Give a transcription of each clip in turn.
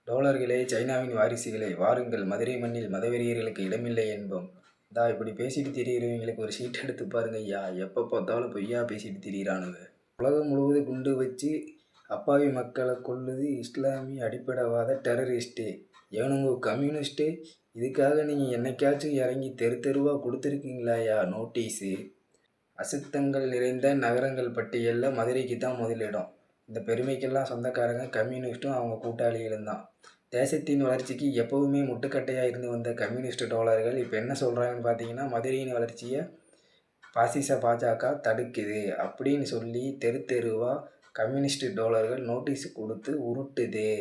டோலர்களே, சைனாவின் வாரிசுகளே, வாருங்கள் மதுரை மண்ணில் மதவெறியர்களுக்கு இடமில்லை என்போம். இப்படி பேசிட்டு திரியிறவங்களுக்கு ஒரு சீட் எடுத்து பாருங்க ஐயா. எப்போ பார்த்தாலும் பொய்யா பேசிட்டு திரியிறானுங்க. உலகம் முழுவதும் குண்டு வச்சு அப்பாவி மக்களை கொல்லுது இஸ்லாமிய அடிப்படைவாத டெரரிஸ்ட்டு. ஏனுங்க கம்யூனிஸ்ட்டு, இதுக்காக நீங்கள் என்னைக்காச்சும் இறங்கி தெரு தெருவாக கொடுத்துருக்கீங்களாயா நோட்டீஸு? அசுத்தங்கள் நிறைந்த நகரங்கள் பட்டியலில் மதுரைக்கு தான் முதலிடம். இந்த பெருமைக்கெல்லாம் சொந்தக்காரங்க கம்யூனிஸ்ட்டும் அவங்க கூட்டாளிகளும் தான். தேசத்தின் வளர்ச்சிக்கு எப்போவுமே முட்டுக்கட்டையாக இருந்து வந்த கம்யூனிஸ்ட் டோலர்கள் இப்போ என்ன சொல்கிறாங்கன்னு பார்த்தீங்கன்னா, மதுரையின் வளர்ச்சியை பாசிச பாஜக தடுக்குது அப்படின்னு சொல்லி தெரு தெருவாக கம்யூனிஸ்ட் டோலர்கள் நோட்டீஸ் கொடுத்து உருட்டுது.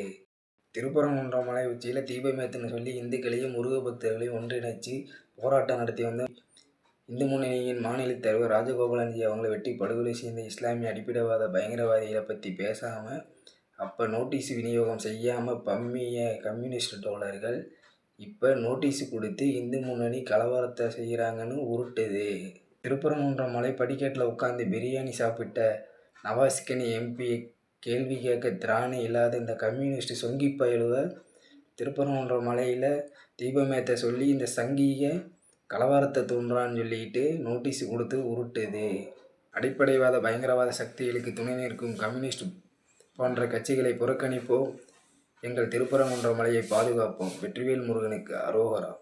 திருப்பரங்குன்றம் மலை உச்சியில் தீபமேத்துன்னு சொல்லி இந்துக்களையும் முருக பக்தர்களையும் ஒன்றிணைச்சு போராட்டம் நடத்தி வந்த இந்து முன்னணியின் மாநில தலைவர் ராஜகோபாலன்ஜி அவங்கள வெட்டி படுகொலை செய்த இஸ்லாமிய அடிப்படைவாத பயங்கரவாதிகளை பற்றி பேசாமல், அப்போ நோட்டீஸ் விநியோகம் செய்யாமல் பம்மிய கம்யூனிஸ்ட் டோலர்கள் இப்போ நோட்டீஸ் கொடுத்து இந்து முன்னணி கலவரத்தை செய்கிறாங்கன்னு உருட்டுது. திருப்பரங்குன்றம் மலை படிக்கட்டில் உட்காந்து பிரியாணி சாப்பிட்ட நவாஸ்கனி எம்பி கேள்வி கேட்க திராணி இல்லாத இந்த கம்யூனிஸ்ட் சொங்கி பயலுவை திருப்பரங்குன்றம் மலையில் தீபமேத்த சொல்லி இந்த சங்கீக கலவரத்தை தூண்டுறான்னு சொல்லிட்டு நோட்டீஸ் கொடுத்து உருட்டுது. அடிப்படைவாத பயங்கரவாத சக்திகளுக்கு துணை நிற்கும் கம்யூனிஸ்ட் போன்ற கட்சிகளை புறக்கணிப்போம். எங்கள் திருப்பரங்குன்றம் மலையை பாதுகாப்போம். வெற்றிவேல் முருகனுக்கு அரோகரா.